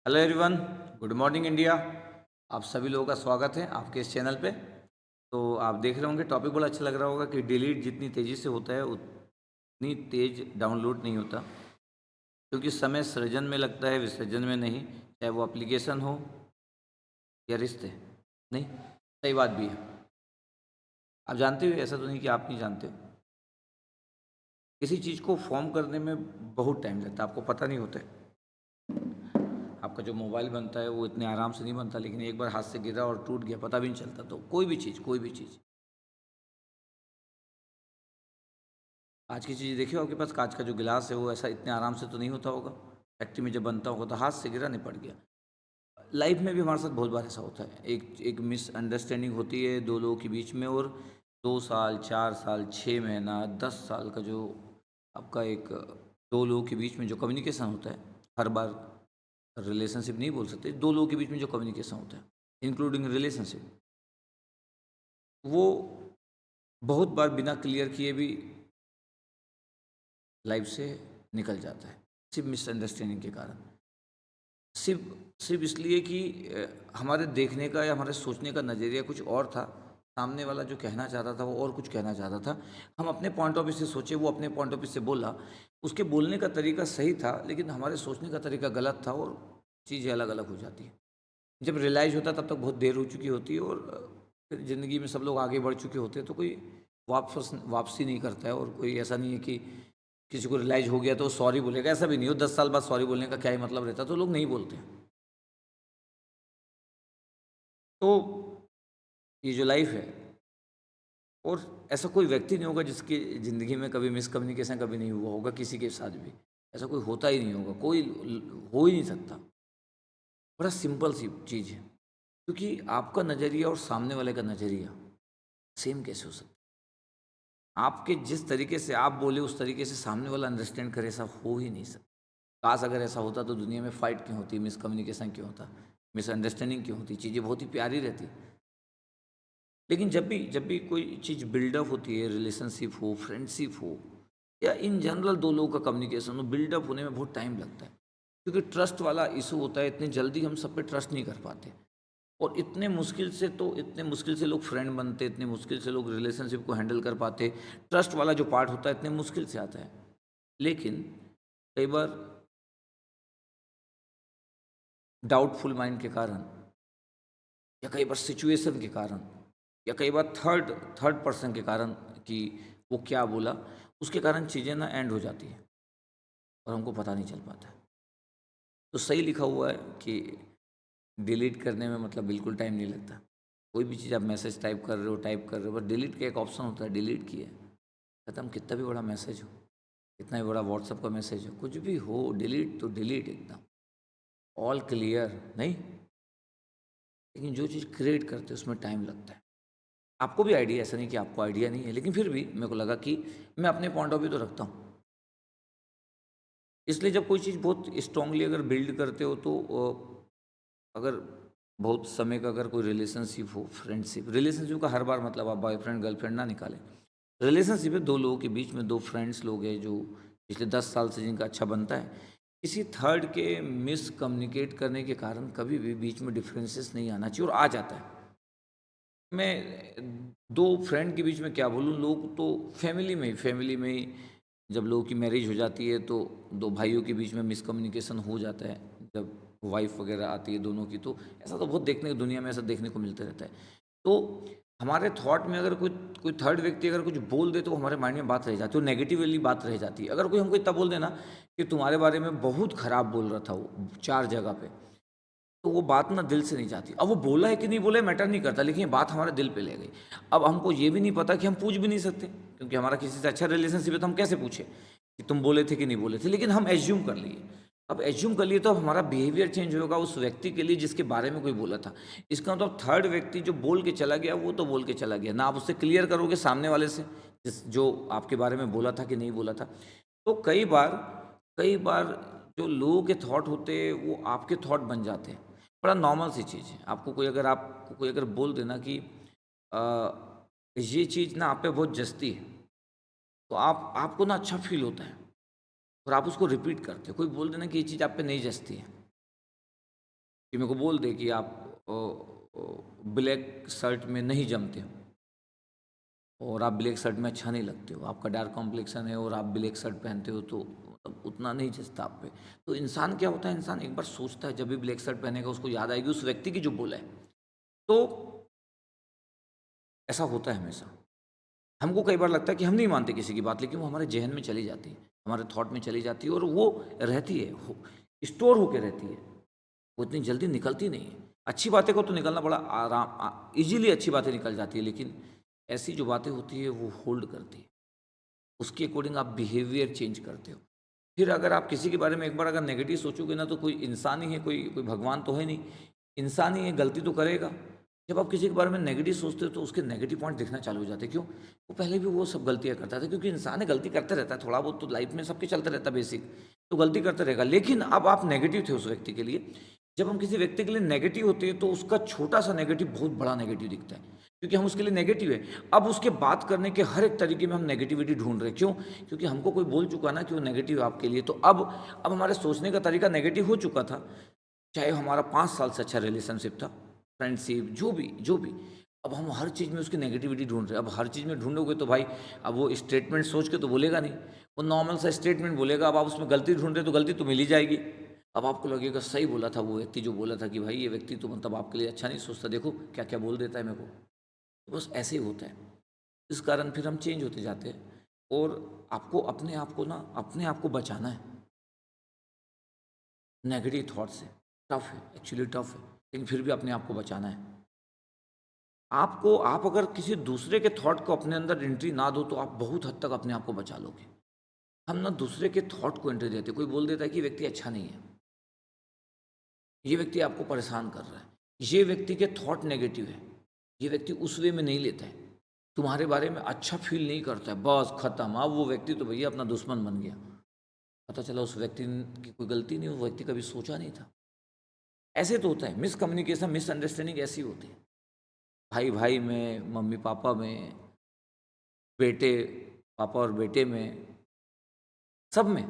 Hello everyone. Good morning India. आप सभी लोगों का स्वागत है आपके इस चैनल पे। तो आप देख रहे होंगे, टॉपिक बड़ा अच्छा लग रहा होगा कि डिलीट जितनी तेज़ी से होता है उतनी तेज डाउनलोड नहीं होता, क्योंकि समय सृजन में लगता है, विसर्जन में नहीं। चाहे वो एप्लीकेशन हो या रिश्ते। नहीं, सही बात भी है। आप जानते हो, ऐसा तो नहीं कि आप नहीं जानते हो, किसी चीज़ को फॉर्म करने में बहुत टाइम लगता है, आपको पता नहीं होता है। आपका जो मोबाइल बनता है वो इतने आराम से नहीं बनता, लेकिन एक बार हाथ से गिरा और टूट गया, पता भी नहीं चलता। तो कोई भी चीज़ आज की चीज़ देखिए, आपके पास कांच का जो गिलास है वो ऐसा इतने आराम से तो नहीं होता होगा। फैक्ट्री में जब बनता होगा तो हाथ से गिरा, निपट गया। लाइफ में भी हमारे साथ बहुत बार ऐसा होता है, एक एक मिसअंडरस्टैंडिंग होती है दो लोगों के बीच में, और 2 साल, 4 साल, 6 महीना, 10 साल का जो आपका एक दो लोगों के बीच में जो कम्युनिकेशन होता है, हर बार रिलेशनशिप नहीं बोल सकते, दो लोगों के बीच में जो कम्युनिकेशन होता है इंक्लूडिंग रिलेशनशिप, वो बहुत बार बिना क्लियर किए भी लाइफ से निकल जाता है, सिर्फ मिसअंडरस्टैंडिंग के कारण। सिर्फ सिर्फ इसलिए कि हमारे देखने का या हमारे सोचने का नज़रिया कुछ और था, सामने वाला जो कहना चाहता था वो और कुछ कहना चाहता था। हम अपने पॉइंट ऑफ व्यू से सोचे, वो अपने पॉइंट ऑफ व्यू से बोला। उसके बोलने का तरीका सही था, लेकिन हमारे सोचने का तरीका गलत था, और चीज़ें अलग अलग हो जाती हैं। जब रियलाइज़ होता है तब तक बहुत देर हो चुकी होती है, और फिर ज़िंदगी में सब लोग आगे बढ़ चुके होते हैं, तो कोई वापसी नहीं करता है। और कोई ऐसा नहीं है कि किसी को रियलाइज़ हो गया तो सॉरी बोलेगा, ऐसा भी नहीं हो। 10 साल बाद सॉरी बोलने का क्या ही मतलब रहता है, तो लोग नहीं बोलते हैं। तो ये जो लाइफ है, और ऐसा कोई व्यक्ति नहीं होगा जिसकी ज़िंदगी में कभी मिसकम्युनिकेशन कभी नहीं हुआ होगा किसी के साथ भी। ऐसा कोई होता ही नहीं होगा, कोई हो ही नहीं सकता। बड़ा सिंपल सी चीज़ है, क्योंकि आपका नज़रिया और सामने वाले का नज़रिया सेम कैसे हो सकता है। आपके जिस तरीके से आप बोले उस तरीके से सामने वाला अंडरस्टैंड करे, ऐसा हो ही नहीं सकता। काश अगर ऐसा होता तो दुनिया में फ़ाइट क्यों होती, मिसकम्युनिकेशन क्यों होता, मिसअंडरस्टैंडिंग क्यों होती, चीज़ें बहुत ही प्यारी रहती। लेकिन जब भी कोई चीज़ बिल्डअप होती है, रिलेशनशिप हो, फ्रेंडशिप हो, या इन जनरल दो लोगों का कम्युनिकेशन हो, बिल्डअप होने में बहुत टाइम लगता है, क्योंकि ट्रस्ट वाला इशू होता है। इतनी जल्दी हम सब पे ट्रस्ट नहीं कर पाते, और इतने मुश्किल से लोग फ्रेंड बनते, इतने मुश्किल से लोग रिलेशनशिप को हैंडल कर पाते। ट्रस्ट वाला जो पार्ट होता है इतने मुश्किल से आता है। लेकिन कई बार डाउटफुल माइंड के कारण, या कई बार सिचुएशन के कारण, या कई बार थर्ड थर्ड पर्सन के कारण, कि वो क्या बोला, उसके कारण चीज़ें ना एंड हो जाती हैं और हमको पता नहीं चल पाता है। तो सही लिखा हुआ है कि डिलीट करने में मतलब बिल्कुल टाइम नहीं लगता। कोई भी चीज़ आप मैसेज टाइप कर रहे हो, बस डिलीट का एक ऑप्शन होता है, डिलीट किए, खत्म। कितना भी बड़ा मैसेज हो, कितना भी बड़ा व्हाट्सअप का मैसेज हो, कुछ भी हो, डिलीट तो डिलीट एकदम, ऑल क्लियर नहीं। लेकिन जो चीज़ क्रिएट करते हैं उसमें टाइम लगता है। आपको भी आइडिया, ऐसा नहीं कि आपको आइडिया नहीं है, लेकिन फिर भी मेरे को लगा कि मैं अपने पॉइंट ऑफ व्यू तो रखता हूँ। इसलिए जब कोई चीज़ बहुत स्ट्रांगली अगर बिल्ड करते हो, तो अगर बहुत समय का अगर कोई रिलेशनशिप हो, रिलेशनशिप का हर बार मतलब आप बॉयफ्रेंड गर्लफ्रेंड ना निकालें। रिलेशनशिप है दो लोगों के बीच में, दो फ्रेंड्स लोग हैं जो पिछले 10 साल से जिनका अच्छा बनता है। किसी थर्ड के मिस कम्युनिकेट करने के कारण कभी भी बीच में डिफरेंसेस नहीं आना चाहिए, और आ जाता है। मैं दो फ्रेंड के बीच में क्या बोलूँ, लोग तो फैमिली में ही जब लोगों की मैरिज हो जाती है तो दो भाइयों के बीच में मिसकम्युनिकेशन हो जाता है। जब वाइफ वगैरह आती है दोनों की, तो ऐसा तो बहुत दुनिया में ऐसा देखने को मिलता रहता है। तो हमारे थॉट में अगर कोई कोई थर्ड व्यक्ति अगर कुछ बोल दे, तो हमारे माइंड में बात रह जाती है, और नेगेटिवली बात रह जाती है। अगर कोई हमको इतना बोल देना कि तुम्हारे बारे में बहुत खराब बोल रहा था वो 4 जगह पे, तो वो बात ना दिल से नहीं जाती। अब वो बोला है कि नहीं बोला है मैटर नहीं करता, लेकिन ये बात हमारे दिल पे ले गई। अब हमको ये भी नहीं पता कि हम पूछ भी नहीं सकते, क्योंकि हमारा किसी से अच्छा रिलेशनशिप है, तो हम कैसे पूछे कि तुम बोले थे कि नहीं बोले थे। लेकिन हम एज्यूम कर लिए। अब एज्यूम कर लिए तो अब हमारा बिहेवियर चेंज होगा उस व्यक्ति के लिए जिसके बारे में कोई बोला था। इसका मतलब थर्ड व्यक्ति जो बोल के चला गया, वो तो बोल के चला गया ना, आप उससे क्लियर करोगे सामने वाले से जो आपके बारे में बोला था कि नहीं बोला था। तो कई बार जो लोगों के थॉट होते हैं वो आपके थॉट बन जाते हैं। बड़ा नॉर्मल सी चीज़ है। आपको कोई अगर बोल देना कि अ, ये चीज़ ना आप पे बहुत जचती है, तो आपको ना अच्छा फ़ील होता है, और आप उसको रिपीट करते हो। कोई बोल देना कि ये चीज़ आप पे नहीं जचती है, कि मेरे को बोल दे कि आप ब्लैक शर्ट में नहीं जमते हो और आप ब्लैक शर्ट में अच्छा नहीं लगते हो, आपका डार्क कॉम्प्लेक्शन है और आप ब्लैक शर्ट पहनते हो तो मतलब उतना नहीं जचता आप पे। तो इंसान क्या होता है, इंसान एक बार सोचता है, जब भी ब्लैक शर्ट पहनेगा उसको याद आएगी उस व्यक्ति की जो बोला है। तो ऐसा होता है हमेशा। हमको कई बार लगता है कि हम नहीं मानते किसी की बात, लेकिन वो हमारे ज़हन में चली जाती है, हमारे थॉट में चली जाती है और वो रहती है, स्टोर होके रहती है, वो इतनी जल्दी निकलती नहीं है। अच्छी बातें को तो निकलना बड़ा इजीली अच्छी बातें निकल जाती है, लेकिन ऐसी जो बातें होती है वो होल्ड करती है, उसके अकॉर्डिंग आप बिहेवियर चेंज करते हो। फिर अगर आप किसी के बारे में एक बार अगर नेगेटिव सोचोगे ना, तो कोई इंसान ही है, कोई कोई भगवान तो है नहीं, इंसान ही है, गलती तो करेगा। जब आप किसी के बारे में नेगेटिव सोचते हो तो उसके नेगेटिव पॉइंट दिखना चालू हो जाते हैं। क्यों? वो पहले भी वो सब गलतियाँ करता था, क्योंकि इंसान है, गलती करते रहता है, थोड़ा बहुत तो लाइफ में सबके चलते रहता है बेसिक, तो गलती करते रहेगा। लेकिन अब आप नेगेटिव थे उस व्यक्ति के लिए, जब हम किसी व्यक्ति के लिए नेगेटिव होते हैं तो उसका छोटा सा नेगेटिव बहुत बड़ा नेगेटिव दिखता है, क्योंकि हम उसके लिए नेगेटिव है। अब उसके बात करने के हर एक तरीके में हम नेगेटिविटी ढूंढ रहे हैं। क्यों? क्योंकि हमको कोई बोल चुका ना कि वो नेगेटिव है आपके लिए, तो अब हमारे सोचने का तरीका नेगेटिव हो चुका था। चाहे हमारा 5 साल से अच्छा रिलेशनशिप था, फ्रेंडशिप, जो भी, अब हम हर चीज़ में उसकी नेगेटिविटी ढूंढ रहे हैं। अब हर चीज़ में ढूंढोगे तो भाई, अब वो स्टेटमेंट सोच के तो बोलेगा नहीं, वो नॉर्मल सा स्टेटमेंट बोलेगा। अब आप उसमें गलती ढूंढ रहे हो तो गलती तो मिल ही जाएगी। अब आपको लगेगा सही बोला था वो व्यक्ति, जो बोला था कि भाई ये व्यक्ति तो मतलब आपके लिए अच्छा नहीं सोचता, देखो क्या क्या बोल देता है मेरे को। तो बस ऐसे ही होता है। इस कारण फिर हम चेंज होते जाते हैं, और आपको अपने आप को ना, अपने आप को बचाना है नेगेटिव थॉट से। टफ है, एक्चुअली टफ है, लेकिन फिर भी अपने आप को बचाना है। आपको, आप अगर किसी दूसरे के थॉट को अपने अंदर एंट्री ना दो तो आप बहुत हद तक अपने आप को बचा लोगे। हम ना दूसरे के थॉट को एंट्री देते, कोई बोल देता है कि ये व्यक्ति अच्छा नहीं है, ये व्यक्ति आपको परेशान कर रहा है, ये व्यक्ति के थॉट नेगेटिव है, ये व्यक्ति उस वे में नहीं लेता है, तुम्हारे बारे में अच्छा फील नहीं करता है, बस खत्म। अब वो व्यक्ति तो भैया अपना दुश्मन बन गया। पता चला उस व्यक्ति की कोई गलती नहीं, वो व्यक्ति कभी सोचा नहीं था। ऐसे तो होता है, मिसकम्युनिकेशन, मिसअंडरस्टैंडिंग ऐसी होती है, भाई भाई में, मम्मी पापा में, बेटे, पापा और बेटे में, सब में।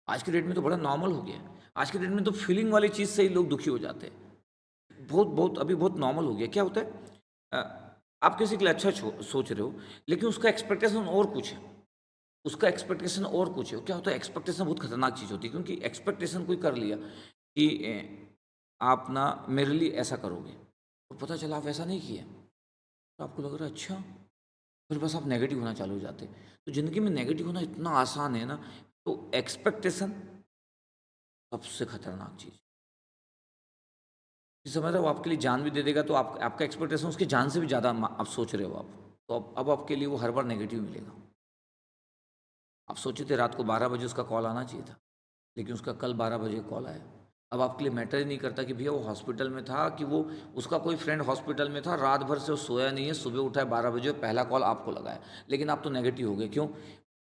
आज के डेट में तो बड़ा नॉर्मल हो गया है। आज के डेट में तो फीलिंग वाली चीज़ से ही लोग दुखी हो जाते हैं। बहुत बहुत अभी बहुत नॉर्मल हो गया। क्या होता है, आप किसी के लिए अच्छा सोच रहे हो, लेकिन उसका एक्सपेक्टेशन और कुछ है, उसका एक्सपेक्टेशन और कुछ है। क्या होता है, एक्सपेक्टेशन बहुत खतरनाक चीज़ होती है, क्योंकि एक्सपेक्टेशन कोई कर लिया कि आप ना मेरे लिए ऐसा करोगे, और पता चला आप ऐसा नहीं किया, तो आपको लग रहा है अच्छा, फिर बस आप नेगेटिव होना चालू हो जाते हैं। तो ज़िंदगी में नेगेटिव होना इतना आसान है ना। तो एक्सपेक्टेशन सबसे खतरनाक चीज़, कि समझ रहे हो, आपके लिए जान भी दे देगा, तो आप, आपका एक्सपेक्टेशन उसकी जान से भी ज़्यादा आप सोच रहे हो आप, तो अब आपके लिए वो हर बार नेगेटिव मिलेगा। आप सोचे थे रात को 12 बजे उसका कॉल आना चाहिए था, लेकिन उसका कल 12 बजे कॉल आया। अब आपके लिए मैटर ही नहीं करता कि भैया वो हॉस्पिटल में था, कि वो, उसका कोई फ्रेंड हॉस्पिटल में था, रात भर से वो सोया नहीं है, सुबह उठा है 12 बजे, पहला कॉल आपको लगाया, लेकिन आप तो नेगेटिव हो गए। क्यों?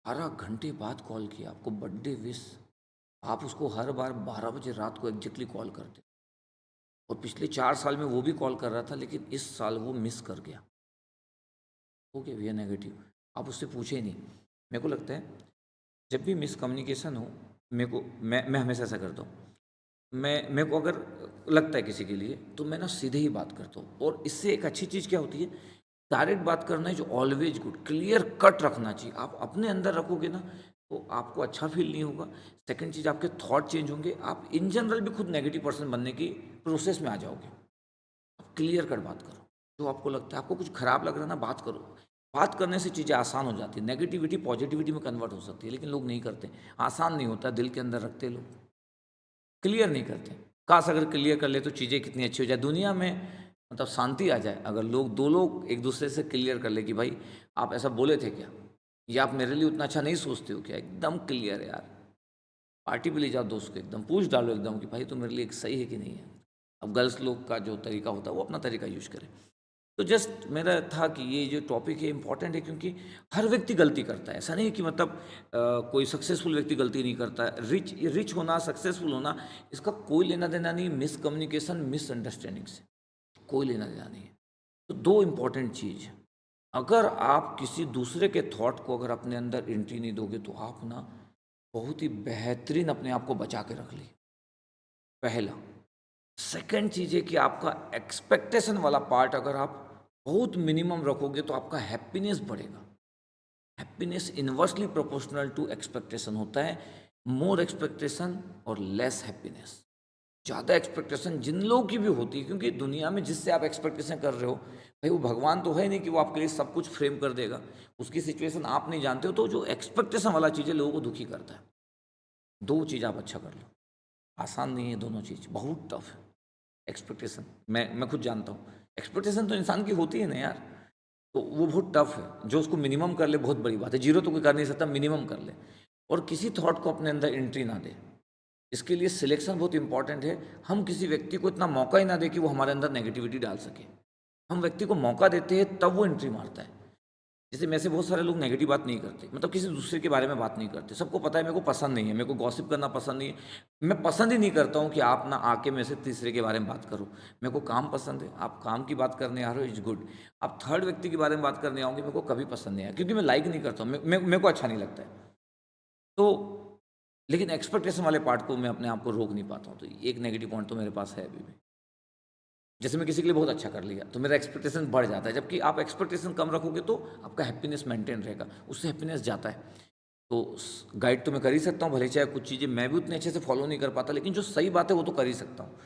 12 घंटे बाद कॉल किया, आपको बर्थडे विश, आप उसको हर बार 12 बजे रात को एग्जैक्टली कॉल करते, और पिछले 4 साल में वो भी कॉल कर रहा था, लेकिन इस साल वो मिस कर गया। ओके भैया नेगेटिव, आप उससे पूछे ही नहीं। मेरे को लगता है जब भी मिसकम्युनिकेशन हो, मेरे को, मैं हमेशा ऐसा करता हूँ, मैं, मेरे को अगर लगता है किसी के लिए, तो मैं ना सीधे ही बात करता हूँ। और इससे एक अच्छी चीज़ क्या होती है, डायरेक्ट बात करना है जो ऑलवेज गुड, क्लियर कट रखना चाहिए। आप अपने अंदर रखोगे ना तो आपको अच्छा फील नहीं होगा। सेकंड चीज़, आपके थॉट चेंज होंगे, आप इन जनरल भी खुद नेगेटिव पर्सन बनने की प्रोसेस में आ जाओगे। आप क्लियर कट बात करो, जो आपको लगता है, आपको कुछ खराब लग रहा है ना, बात करो। बात करने से चीज़ें आसान हो जाती है, नेगेटिविटी पॉजिटिविटी में कन्वर्ट हो सकती है, लेकिन लोग नहीं करते। आसान नहीं होता, दिल के अंदर रखते लोग, क्लियर नहीं करते। काश अगर क्लियर कर ले तो चीज़ें कितनी अच्छी हो जाए दुनिया में, मतलब शांति आ जाए। अगर लोग, दो लोग एक दूसरे से क्लियर कर ले कि भाई आप ऐसा बोले थे क्या, या आप मेरे लिए उतना अच्छा नहीं सोचते हो क्या, एकदम क्लियर है यार। पार्टी पे ले जाओ दोस्त को, एकदम पूछ डालो एकदम कि भाई तुम मेरे लिए सही है कि नहीं है। अब गर्ल्स लोग का जो तरीका होता है वो अपना तरीका यूज करें। तो जस्ट मेरा था कि ये जो टॉपिक है इंपॉर्टेंट है, क्योंकि हर व्यक्ति गलती करता है। ऐसा नहीं कि मतलब कोई सक्सेसफुल व्यक्ति गलती नहीं करता है। रिच रिच होना, सक्सेसफुल होना, इसका कोई लेना देना नहीं मिसकम्युनिकेशन, मिसअंडरस्टैंडिंग से, कोई लेना देना नहीं है। तो दो इम्पॉर्टेंट चीज़, अगर आप किसी दूसरे के थॉट को अगर अपने अंदर एंट्री नहीं दोगे तो आप ना बहुत ही बेहतरीन अपने आप को बचा के रख लिए। पहला, सेकंड चीज़ है कि आपका एक्सपेक्टेशन वाला पार्ट अगर आप बहुत मिनिमम रखोगे तो आपका हैप्पीनेस बढ़ेगा। Happiness inversely proportional to expectation होता है। मोर एक्सपेक्टेशन और लेस हैप्पीनेस। ज़्यादा एक्सपेक्टेशन जिन लोगों की भी होती है, क्योंकि दुनिया में जिससे आप एक्सपेक्टेशन कर रहे हो भाई वो भगवान तो है नहीं कि वो आपके लिए सब कुछ फ्रेम कर देगा। उसकी सिचुएशन आप नहीं जानते हो, तो जो एक्सपेक्टेशन वाला चीज़ है लोगों को दुखी करता है। दो चीज़ आप अच्छा कर लो, आसान नहीं है दोनों चीज़, बहुत टफ है। एक्सपेक्टेशन मैं खुद जानता हूँ, एक्सपेक्टेशन तो इंसान की होती है ना यार, तो वो बहुत टफ है। जो उसको मिनिमम कर ले बहुत बड़ी बात है, जीरो तो कोई कर नहीं सकता, मिनिमम कर ले और किसी थॉट को अपने अंदर एंट्री ना दे। इसके लिए सिलेक्शन बहुत इंपॉर्टेंट है। हम किसी व्यक्ति को इतना मौका ही ना दे कि वो हमारे अंदर नेगेटिविटी डाल सके। हम व्यक्ति को मौका देते हैं तब वो एंट्री मारता है। जैसे में से बहुत सारे लोग नेगेटिव बात नहीं करते, मतलब किसी दूसरे के बारे में बात नहीं करते। सबको पता है मेरे को पसंद नहीं है, मेरे को गॉसिप करना पसंद नहीं है। मैं पसंद ही नहीं करता हूँ कि आप ना आके मेरे से तीसरे के बारे में बात करो। मेरे को काम पसंद है, आप काम की बात करने आ रहे हो, इट्स गुड। आप थर्ड व्यक्ति के बारे में बात करने आओगे, मेरे को कभी पसंद नहीं आया, क्योंकि मैं लाइक नहीं करता हूँ, मेरे को अच्छा नहीं लगता है। तो लेकिन एक्सपेक्टेशन वाले पार्ट को मैं अपने आप को रोक नहीं पाता हूँ, तो एक नेगेटिव पॉइंट तो मेरे पास है अभी भी। जैसे मैं किसी के लिए बहुत अच्छा कर लिया तो मेरा एक्सपेक्टेशन बढ़ जाता है, जबकि आप एक्सपेक्टेशन कम रखोगे तो आपका हैप्पीनेस मेंटेन रहेगा, उससे हैप्पीनेस जाता है। तो गाइड तो मैं कर ही सकता हूँ, भले चाहे कुछ चीज़ें मैं भी उतने अच्छे से फॉलो नहीं कर पाता, लेकिन जो सही बात है वो तो कर ही सकता हूँ।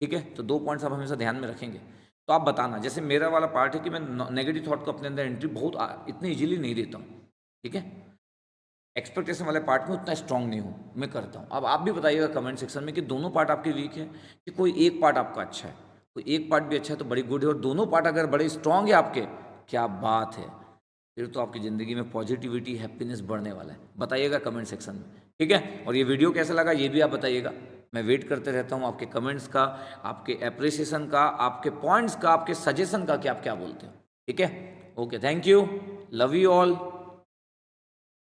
ठीक है, तो दो पॉइंट्स आप हमेशा ध्यान में रखेंगे। तो आप बताना, जैसे मेरा वाला पार्ट है कि मैं नेगेटिव थॉट को अपने अंदर एंट्री बहुत इतनी ईजिली नहीं देता हूँ। ठीक है, एक्सपेक्टेशन वाले पार्ट में उतना स्ट्रांग नहीं हूँ, मैं करता हूँ। अब आप भी बताइएगा कमेंट सेक्शन में कि दोनों पार्ट आपके वीक है कि कोई एक पार्ट आपका अच्छा है। कोई एक पार्ट भी अच्छा है तो बड़ी गुड है, और दोनों पार्ट अगर बड़े स्ट्रांग है आपके, क्या बात है, फिर तो आपकी ज़िंदगी में पॉजिटिविटी हैप्पीनेस बढ़ने वाला है। बताइएगा कमेंट सेक्शन में। ठीक है, और ये वीडियो कैसा लगा ये भी आप बताइएगा। मैं वेट करते रहता हूँ आपके कमेंट्स का, आपके अप्रिसिएशन का, आपके पॉइंट्स का, आपके सजेशन का कि आप क्या बोलते हो। ठीक है, okay, thank you, love you all.